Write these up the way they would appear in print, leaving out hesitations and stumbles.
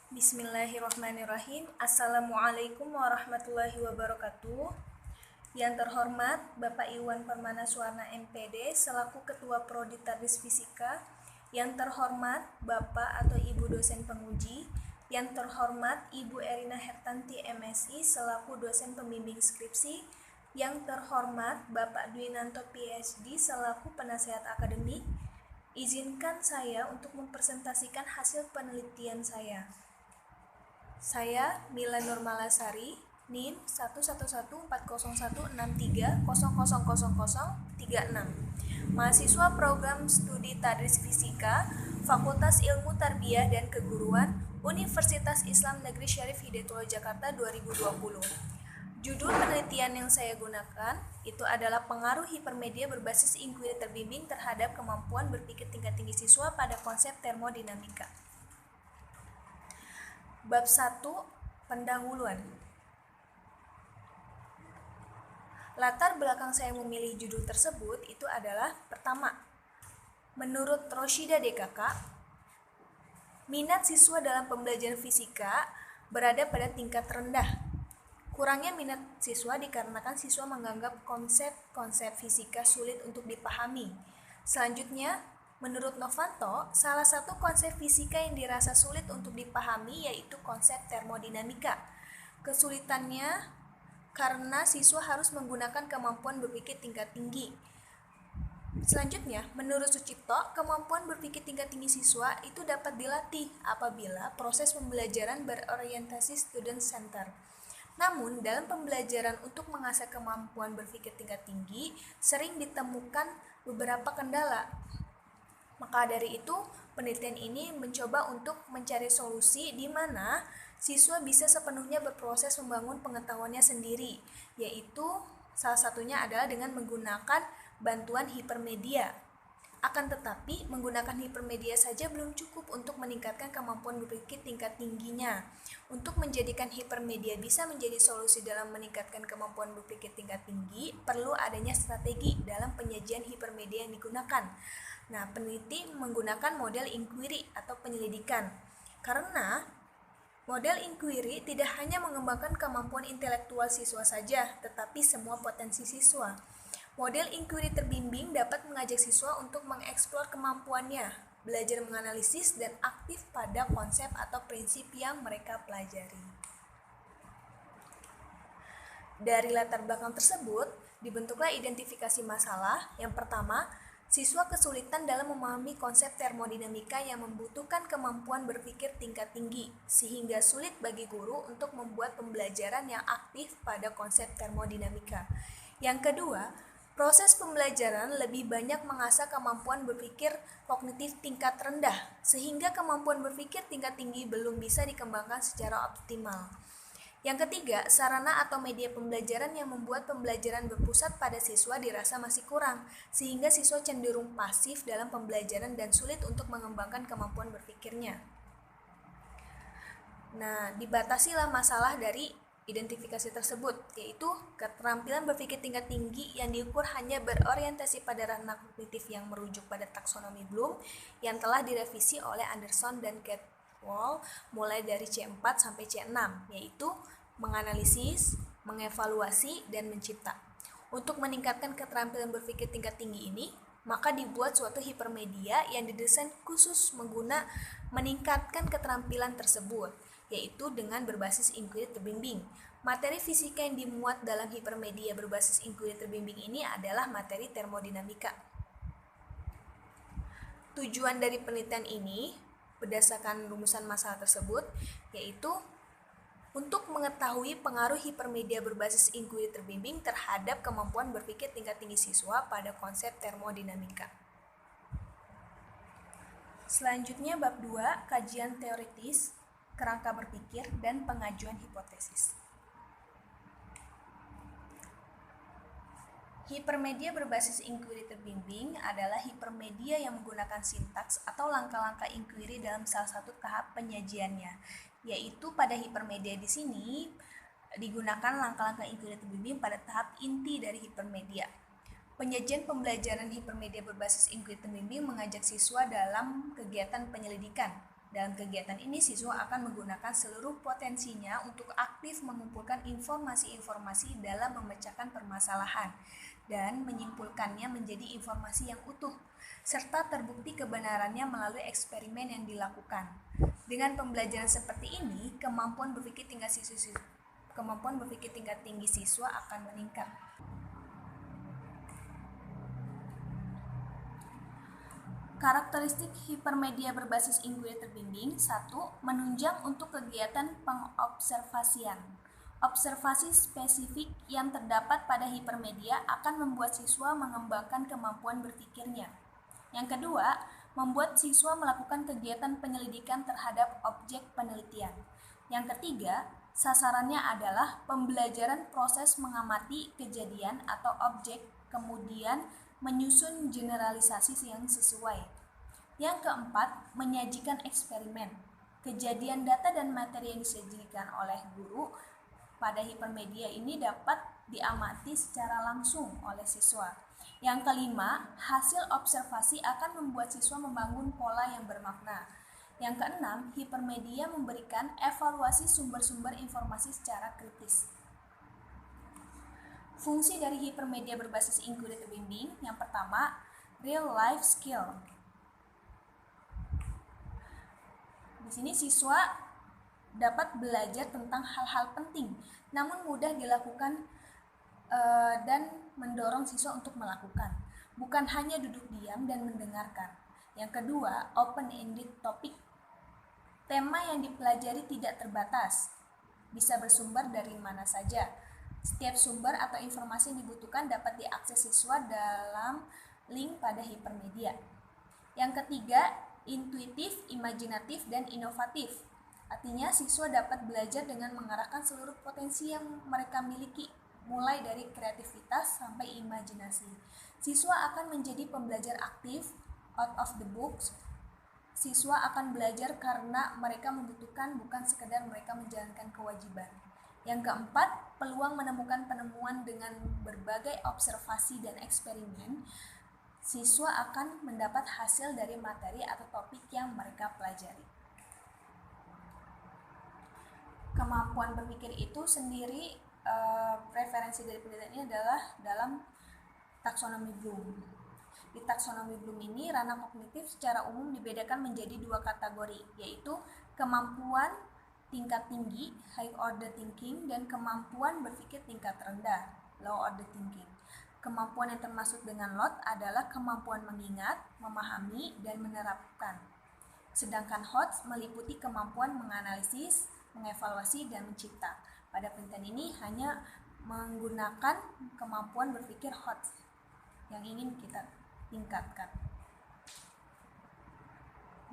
Bismillahirrahmanirrahim. Assalamualaikum warahmatullahi wabarakatuh. Yang terhormat Bapak Iwan Permana Suwarna MPD selaku Ketua Prodi Tadris Fisika. Yang terhormat Bapak atau Ibu dosen penguji. Yang terhormat Ibu Erina Hertanti MSI selaku dosen pembimbing skripsi. Yang terhormat Bapak Dwinanto PhD selaku penasehat akademik. Izinkan saya untuk mempresentasikan hasil penelitian saya. Saya Mila Nurmalasari, NIM 111401630000036, mahasiswa program studi Tadris Fisika, Fakultas Ilmu Tarbiyah dan Keguruan, Universitas Islam Negeri Syarif Hidayatullah Jakarta 2020. Judul penelitian yang saya gunakan itu adalah pengaruh hipermedia berbasis inquiry terbimbing terhadap kemampuan berpikir tingkat tinggi siswa pada konsep termodinamika. Bab 1. Pendahuluan. Latar belakang saya memilih judul tersebut itu adalah pertama, menurut Roshida DKK, minat siswa dalam pembelajaran fisika berada pada tingkat rendah. Kurangnya minat siswa dikarenakan siswa menganggap konsep-konsep fisika sulit untuk dipahami. Selanjutnya, menurut Novanto, salah satu konsep fisika yang dirasa sulit untuk dipahami yaitu konsep termodinamika. Kesulitannya karena siswa harus menggunakan kemampuan berpikir tingkat tinggi. Selanjutnya, menurut Sucipto, kemampuan berpikir tingkat tinggi siswa itu dapat dilatih apabila proses pembelajaran berorientasi student center. Namun, dalam pembelajaran untuk mengasah kemampuan berpikir tingkat tinggi, sering ditemukan beberapa kendala. Maka dari itu, penelitian ini mencoba untuk mencari solusi di mana siswa bisa sepenuhnya berproses membangun pengetahuannya sendiri, yaitu salah satunya adalah dengan menggunakan bantuan hipermedia. Akan tetapi, menggunakan hipermedia saja belum cukup untuk meningkatkan kemampuan berpikir tingkat tingginya. Untuk menjadikan hipermedia bisa menjadi solusi dalam meningkatkan kemampuan berpikir tingkat tinggi, perlu adanya strategi dalam penyajian hipermedia yang digunakan. Nah, peneliti menggunakan model inquiry atau penyelidikan. Karena model inquiry tidak hanya mengembangkan kemampuan intelektual siswa saja, tetapi semua potensi siswa. Model inquiry terbimbing dapat mengajak siswa untuk mengeksplor kemampuannya, belajar menganalisis, dan aktif pada konsep atau prinsip yang mereka pelajari. Dari latar belakang tersebut, dibentuklah identifikasi masalah. Yang pertama, siswa kesulitan dalam memahami konsep termodinamika yang membutuhkan kemampuan berpikir tingkat tinggi, sehingga sulit bagi guru untuk membuat pembelajaran yang aktif pada konsep termodinamika. Yang kedua, proses pembelajaran lebih banyak mengasah kemampuan berpikir kognitif tingkat rendah, sehingga kemampuan berpikir tingkat tinggi belum bisa dikembangkan secara optimal. Yang ketiga, sarana atau media pembelajaran yang membuat pembelajaran berpusat pada siswa dirasa masih kurang, sehingga siswa cenderung pasif dalam pembelajaran dan sulit untuk mengembangkan kemampuan berpikirnya. Nah, dibatasilah masalah dari identifikasi tersebut, yaitu keterampilan berpikir tingkat tinggi yang diukur hanya berorientasi pada ranah kognitif yang merujuk pada taksonomi Bloom yang telah direvisi oleh Anderson dan Catwall mulai dari C4 sampai C6, yaitu menganalisis, mengevaluasi, dan mencipta. Untuk meningkatkan keterampilan berpikir tingkat tinggi ini, maka dibuat suatu hipermedia yang didesain khusus meningkatkan keterampilan tersebut, yaitu dengan berbasis inquiry terbimbing. Materi fisika yang dimuat dalam hipermedia berbasis inquiry terbimbing ini adalah materi termodinamika. Tujuan dari penelitian ini berdasarkan rumusan masalah tersebut yaitu untuk mengetahui pengaruh hipermedia berbasis inquiry terbimbing terhadap kemampuan berpikir tingkat tinggi siswa pada konsep termodinamika. Selanjutnya bab 2, kajian teoritis, kerangka berpikir, dan pengajuan hipotesis. Hipermedia berbasis inquiry terbimbing adalah hipermedia yang menggunakan sintaks atau langkah-langkah inquiry dalam salah satu tahap penyajiannya, yaitu pada hipermedia di sini digunakan langkah-langkah inquiry terbimbing pada tahap inti dari hipermedia. Penyajian pembelajaran hipermedia berbasis inquiry terbimbing mengajak siswa dalam kegiatan penyelidikan. Dalam kegiatan ini, siswa akan menggunakan seluruh potensinya untuk aktif mengumpulkan informasi-informasi dalam memecahkan permasalahan dan menyimpulkannya menjadi informasi yang utuh, serta terbukti kebenarannya melalui eksperimen yang dilakukan. Dengan pembelajaran seperti ini, kemampuan berpikir tingkat tinggi siswa akan meningkat. Karakteristik hipermedia berbasis inquiry terbimbing. 1. Menunjang untuk kegiatan pengobservasian. Observasi spesifik yang terdapat pada hipermedia akan membuat siswa mengembangkan kemampuan berpikirnya. Yang kedua, membuat siswa melakukan kegiatan penyelidikan terhadap objek penelitian. Yang ketiga, sasarannya adalah pembelajaran proses mengamati kejadian atau objek, kemudian menyusun generalisasi yang sesuai. Yang keempat, menyajikan eksperimen. Kejadian, data, dan materi yang disajikan oleh guru pada hipermedia ini dapat diamati secara langsung oleh siswa. Yang kelima, hasil observasi akan membuat siswa membangun pola yang bermakna. Yang keenam, hipermedia memberikan evaluasi sumber-sumber informasi secara kritis. Fungsi dari hipermedia berbasis inquiry terbimbing. Yang pertama, real life skill. Di sini siswa dapat belajar tentang hal-hal penting, namun mudah dilakukan dan mendorong siswa untuk melakukan, bukan hanya duduk diam dan mendengarkan. Yang kedua, open-ended topic. Tema yang dipelajari tidak terbatas, bisa bersumber dari mana saja. Setiap sumber atau informasi yang dibutuhkan dapat diakses siswa dalam link pada hipermedia. Yang ketiga, intuitif, imajinatif, dan inovatif. Artinya siswa dapat belajar dengan mengarahkan seluruh potensi yang mereka miliki, mulai dari kreativitas sampai imajinasi. Siswa akan menjadi pembelajar aktif, out of the books. Siswa akan belajar karena mereka membutuhkan, bukan sekedar mereka menjalankan kewajiban. Yang keempat, peluang menemukan penemuan dengan berbagai observasi dan eksperimen. Siswa akan mendapat hasil dari materi atau topik yang mereka pelajari. Kemampuan berpikir itu sendiri, preferensi dari penelitian ini adalah dalam taksonomi Bloom. Di taksonomi Bloom ini, ranah kognitif secara umum dibedakan menjadi dua kategori, yaitu kemampuan tingkat tinggi, high order thinking, dan kemampuan berpikir tingkat rendah, low order thinking. Kemampuan yang termasuk dengan LOT adalah kemampuan mengingat, memahami, dan menerapkan. Sedangkan HOT meliputi kemampuan menganalisis, mengevaluasi, dan mencipta. Pada penelitian ini hanya menggunakan kemampuan berpikir HOT yang ingin kita tingkatkan.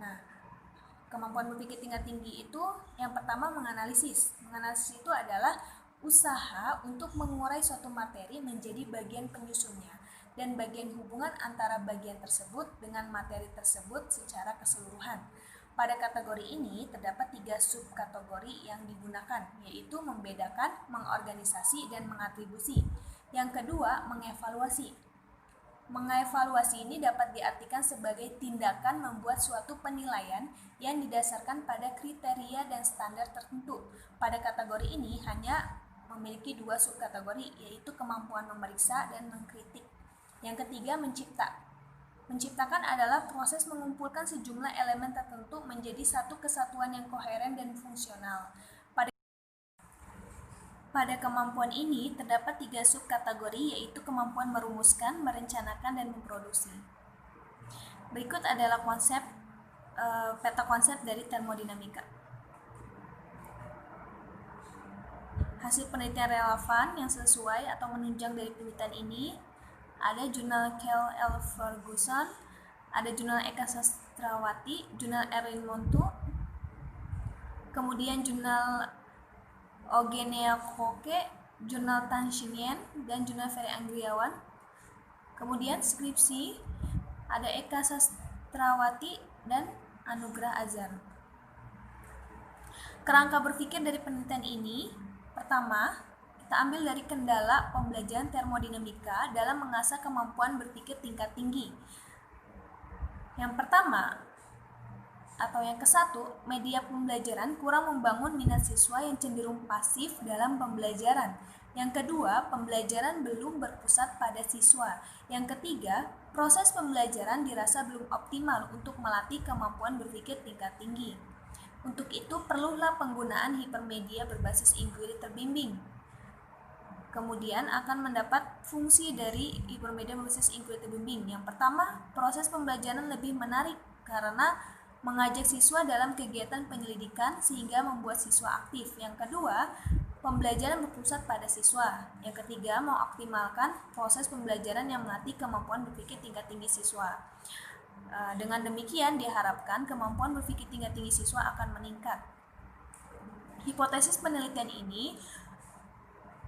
Nah, kemampuan berpikir tingkat tinggi itu yang pertama menganalisis. Menganalisis itu adalah usaha untuk mengurai suatu materi menjadi bagian penyusunnya dan bagian hubungan antara bagian tersebut dengan materi tersebut secara keseluruhan. Pada kategori ini terdapat 3 subkategori yang digunakan, yaitu membedakan, mengorganisasi, dan mengatribusi. Yang kedua, mengevaluasi. Mengevaluasi ini dapat diartikan sebagai tindakan membuat suatu penilaian yang didasarkan pada kriteria dan standar tertentu. Pada kategori ini hanya memiliki 2 subkategori, yaitu kemampuan memeriksa dan mengkritik. Yang ketiga, mencipta. Menciptakan adalah proses mengumpulkan sejumlah elemen tertentu menjadi satu kesatuan yang koheren dan fungsional. Pada kemampuan ini terdapat 3 subkategori, yaitu kemampuan merumuskan, merencanakan, dan memproduksi. Berikut adalah peta konsep dari termodinamika. Hasil penelitian relevan yang sesuai atau menunjang dari penelitian ini ada jurnal Kell L. Ferguson, ada jurnal Eka Sastrawati, jurnal Erwin Montu, kemudian jurnal Eugenea Koke, jurnal Tan Xinyan, dan jurnal Ferry Anggriawan. Kemudian skripsi ada Eka Sastrawati dan Anugrah Azhar. Kerangka berpikir dari penelitian ini, pertama, kita ambil dari kendala pembelajaran termodinamika dalam mengasah kemampuan berpikir tingkat tinggi. Yang pertama, atau yang ke-1, media pembelajaran kurang membangun minat siswa yang cenderung pasif dalam pembelajaran. Yang kedua, pembelajaran belum berpusat pada siswa. Yang ketiga, proses pembelajaran dirasa belum optimal untuk melatih kemampuan berpikir tingkat tinggi. Untuk itu, perlulah penggunaan hipermedia berbasis inquiry terbimbing. Kemudian akan mendapat fungsi dari hipermedia berbasis inquiry terbimbing. Yang pertama, proses pembelajaran lebih menarik karena mengajak siswa dalam kegiatan penyelidikan sehingga membuat siswa aktif. Yang kedua, pembelajaran berpusat pada siswa. Yang ketiga, mengoptimalkan proses pembelajaran yang melatih kemampuan berpikir tingkat tinggi siswa. Dengan demikian, diharapkan kemampuan berpikir tingkat tinggi siswa akan meningkat. Hipotesis penelitian ini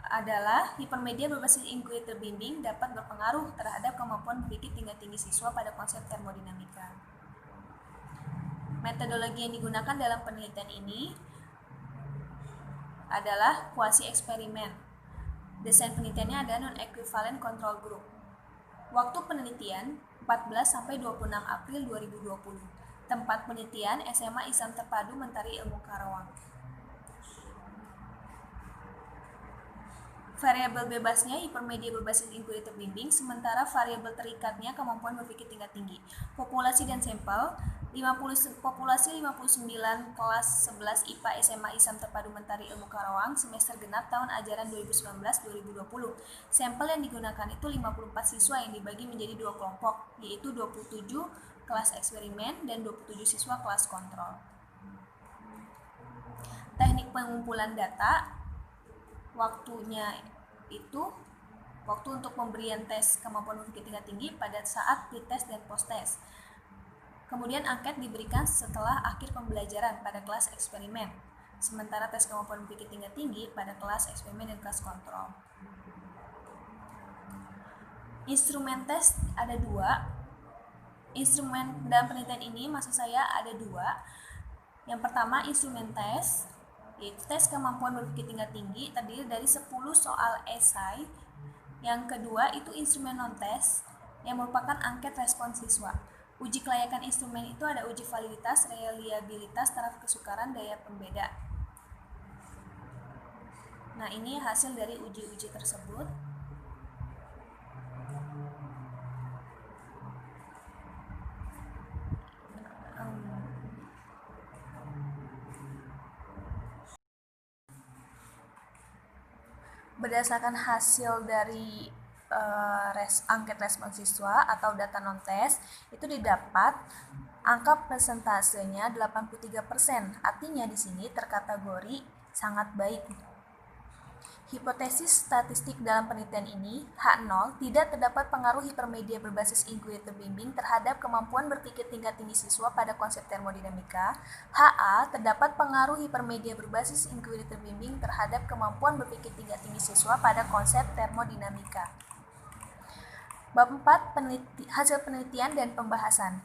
adalah hipermedia berbasis inquiry terbimbing dapat berpengaruh terhadap kemampuan berpikir tingkat tinggi siswa pada konsep termodinamika. Metodologi yang digunakan dalam penelitian ini adalah kuasi eksperimen. Desain penelitiannya adalah non-equivalent control group. Waktu penelitian 14-26 April 2020. Tempat penelitian SMA Islam Terpadu Mentari Ilmu Karawang. Variabel bebasnya hipermedia berbasis inquiry terbimbing, sementara variabel terikatnya kemampuan berpikir tingkat tinggi. Populasi dan sampel, populasi 59 kelas 11 IPA SMA Islam Terpadu Mentari Ilmu Karawang semester genap tahun ajaran 2019-2020. Sampel yang digunakan itu 54 siswa yang dibagi menjadi 2 kelompok, yaitu 27 kelas eksperimen dan 27 siswa kelas kontrol. Teknik pengumpulan data, waktunya itu waktu untuk pemberian tes kemampuan berpikir tingkat tinggi pada saat pretest dan post-test. Kemudian angket diberikan setelah akhir pembelajaran pada kelas eksperimen, sementara tes kemampuan berpikir tingkat tinggi pada kelas eksperimen dan kelas kontrol. Instrumen tes ada 2. Instrumen dalam penelitian ini maksud saya ada 2. Yang pertama, instrumen tes, yaitu tes kemampuan berpikir tingkat tinggi terdiri dari 10 soal esai. Yang kedua itu instrumen non-tes yang merupakan angket respons siswa. Uji kelayakan instrumen itu ada uji validitas, reliabilitas, taraf kesukaran, daya pembeda. Nah, ini hasil dari uji-uji tersebut. Berdasarkan hasil dari angket respons siswa atau data non-tes, itu didapat angka persentasenya 83%. Artinya di sini terkategori sangat baik. Hipotesis statistik dalam penelitian ini, H0, tidak terdapat pengaruh hipermedia berbasis inquiry terbimbing terhadap kemampuan berpikir tingkat tinggi siswa pada konsep termodinamika. HA, terdapat pengaruh hipermedia berbasis inquiry terbimbing terhadap kemampuan berpikir tingkat tinggi siswa pada konsep termodinamika. Bab 4, hasil penelitian dan pembahasan.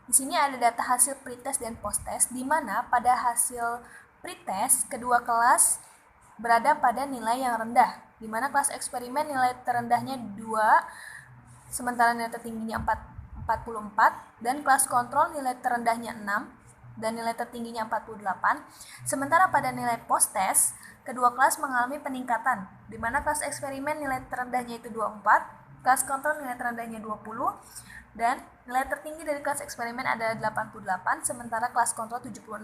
Di sini ada data hasil pretest dan posttest, di mana pada hasil pretest kedua kelas berada pada nilai yang rendah, di mana kelas eksperimen nilai terendahnya 2, sementara nilai tertingginya 44, dan kelas kontrol nilai terendahnya 6, dan nilai tertingginya 48. Sementara pada nilai post-test, kedua kelas mengalami peningkatan, di mana kelas eksperimen nilai terendahnya itu 24, kelas kontrol nilai terendahnya 20, dan nilai tertinggi dari kelas eksperimen adalah 88, sementara kelas kontrol 76.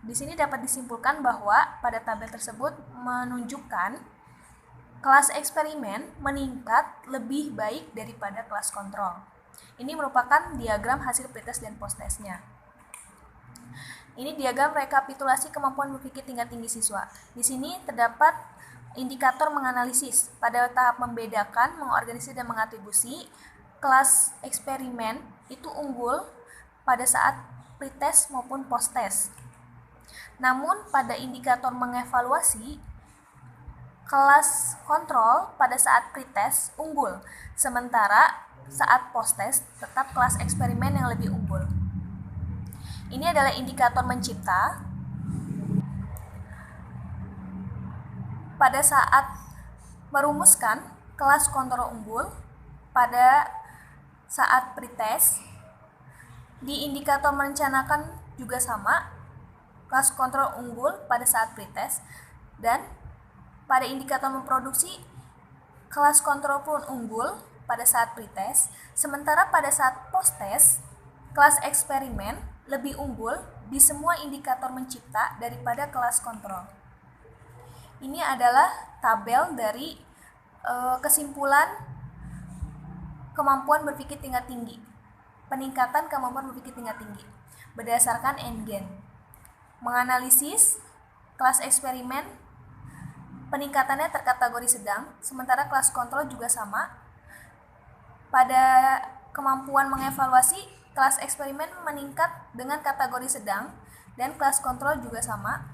Di sini dapat disimpulkan bahwa pada tabel tersebut menunjukkan kelas eksperimen meningkat lebih baik daripada kelas kontrol. Ini merupakan diagram hasil pretest dan post-testnya. Ini diagram rekapitulasi kemampuan berpikir tingkat tinggi siswa. Di sini terdapat indikator menganalisis. Pada tahap membedakan, mengorganisir, dan mengatribusi, kelas eksperimen itu unggul pada saat pretest maupun post-test. Namun pada indikator mengevaluasi, kelas kontrol pada saat pretest unggul, sementara saat post-test tetap kelas eksperimen yang lebih unggul. Ini adalah indikator mencipta. Pada saat merumuskan, kelas kontrol unggul. Pada saat pretest, di indikator merencanakan juga sama, kelas kontrol unggul pada saat pretest, dan pada indikator memproduksi kelas kontrol pun unggul pada saat pretest, sementara pada saat post-test, kelas eksperimen lebih unggul di semua indikator mencipta daripada kelas kontrol. Ini adalah tabel dari kesimpulan kemampuan berpikir tingkat tinggi, peningkatan kemampuan berpikir tingkat tinggi berdasarkan Engen. Menganalisis kelas eksperimen, peningkatannya terkategori sedang, sementara kelas kontrol juga sama. Pada kemampuan mengevaluasi, kelas eksperimen meningkat dengan kategori sedang dan kelas kontrol juga sama.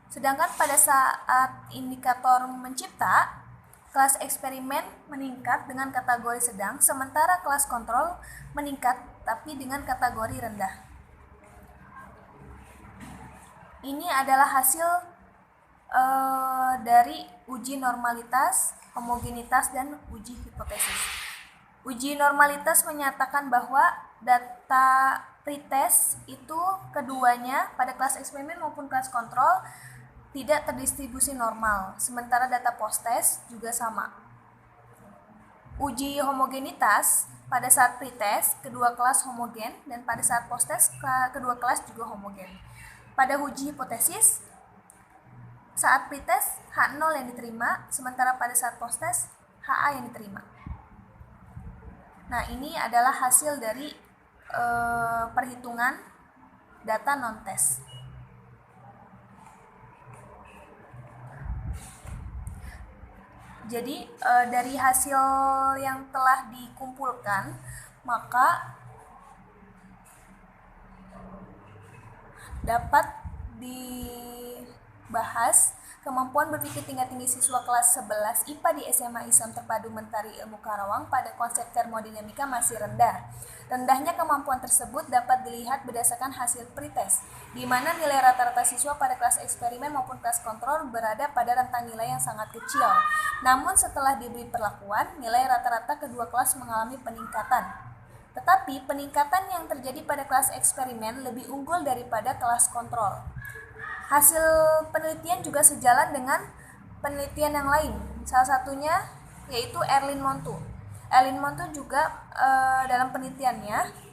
Sedangkan pada saat indikator mencipta, kelas eksperimen meningkat dengan kategori sedang, sementara kelas kontrol meningkat tapi dengan kategori rendah. Ini adalah hasil dari uji normalitas, homogenitas, dan uji hipotesis. Uji normalitas menyatakan bahwa data pretest itu keduanya pada kelas eksperimen maupun kelas kontrol tidak terdistribusi normal, sementara data post-test juga sama. Uji homogenitas pada saat pretest kedua kelas homogen dan pada saat post-test kedua kelas juga homogen. Pada uji hipotesis, saat pretest H0 yang diterima, sementara pada saat post-test HA yang diterima. Nah, ini adalah hasil dari perhitungan data non-test. Jadi, dari hasil yang telah dikumpulkan, maka dapat dibahas kemampuan berpikir tingkat tinggi siswa kelas 11 IPA di SMA Islam Terpadu Mentari Ilmu Karawang pada konsep termodinamika masih rendah. Rendahnya kemampuan tersebut dapat dilihat berdasarkan hasil pretest, di mana nilai rata-rata siswa pada kelas eksperimen maupun kelas kontrol berada pada rentang nilai yang sangat kecil. Namun setelah diberi perlakuan, nilai rata-rata kedua kelas mengalami peningkatan. Tetapi peningkatan yang terjadi pada kelas eksperimen lebih unggul daripada kelas kontrol. Hasil penelitian juga sejalan dengan penelitian yang lain, salah satunya yaitu Erlin Montu. Erlin Montu juga dalam penelitiannya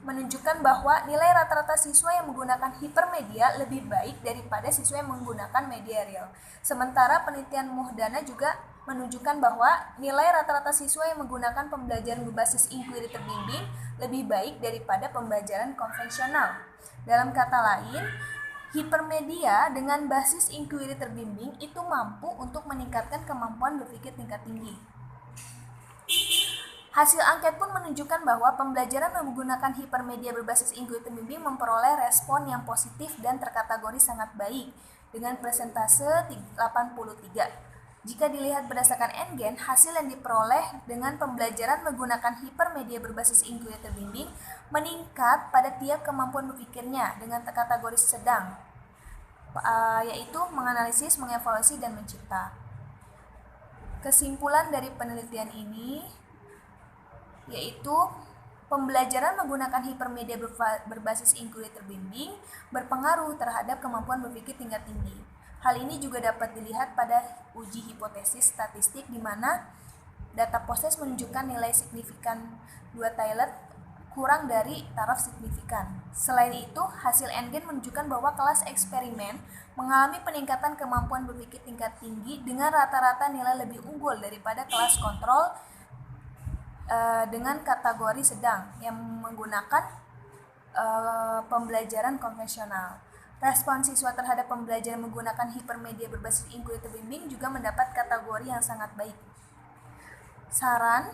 menunjukkan bahwa nilai rata-rata siswa yang menggunakan hipermedia lebih baik daripada siswa yang menggunakan media real. Sementara penelitian Muhdana juga menunjukkan bahwa nilai rata-rata siswa yang menggunakan pembelajaran berbasis inquiry terbimbing lebih baik daripada pembelajaran konvensional. Dalam kata lain, hipermedia dengan basis inquiry terbimbing itu mampu untuk meningkatkan kemampuan berpikir tingkat tinggi. Hasil angket pun menunjukkan bahwa pembelajaran menggunakan hipermedia berbasis inquiry terbimbing memperoleh respon yang positif dan terkategori sangat baik dengan persentase 83. Jika dilihat berdasarkan Engen, hasil yang diperoleh dengan pembelajaran menggunakan hipermedia berbasis inquiry terbimbing meningkat pada tiap kemampuan berpikirnya dengan kategori sedang, yaitu menganalisis, mengevaluasi, dan mencipta. Kesimpulan dari penelitian ini yaitu pembelajaran menggunakan hipermedia berbasis inquiry terbimbing berpengaruh terhadap kemampuan berpikir tingkat tinggi. Hal ini juga dapat dilihat pada uji hipotesis statistik di mana data post-test menunjukkan nilai signifikan 2 Taylor kurang dari taraf signifikan. Selain itu, hasil Engen menunjukkan bahwa kelas eksperimen mengalami peningkatan kemampuan berpikir tingkat tinggi dengan rata-rata nilai lebih unggul daripada kelas kontrol dengan kategori sedang yang menggunakan pembelajaran konvensional. Respon siswa terhadap pembelajaran menggunakan hipermedia berbasis inquiry terbimbing juga mendapat kategori yang sangat baik. Saran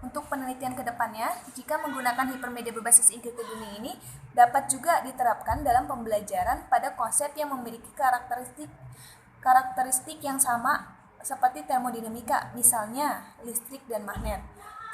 untuk penelitian ke depannya, jika menggunakan hipermedia berbasis inquiry terbimbing ini dapat juga diterapkan dalam pembelajaran pada konsep yang memiliki karakteristik yang sama seperti termodinamika, misalnya listrik dan magnet.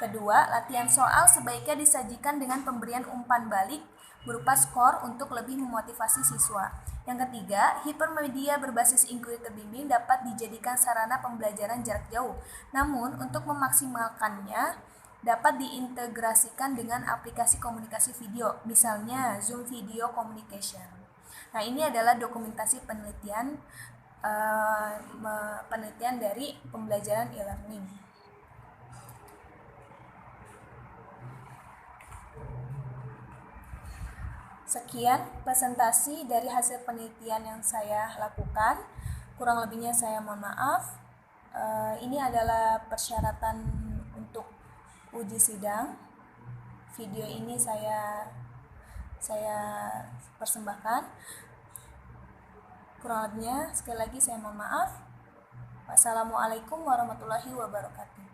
Kedua, latihan soal sebaiknya disajikan dengan pemberian umpan balik berupa skor untuk lebih memotivasi siswa. Yang ketiga, hipermedia berbasis inquiry terbimbing dapat dijadikan sarana pembelajaran jarak jauh. Namun, untuk memaksimalkannya, dapat diintegrasikan dengan aplikasi komunikasi video, misalnya Zoom Video Communication. Nah, ini adalah dokumentasi penelitian dari pembelajaran e-learning. Sekian presentasi dari hasil penelitian yang saya lakukan. Kurang lebihnya saya mohon maaf. Ini adalah persyaratan untuk uji sidang. Video ini saya persembahkan. Kurang lebihnya sekali lagi saya mohon maaf. Wassalamualaikum warahmatullahi wabarakatuh.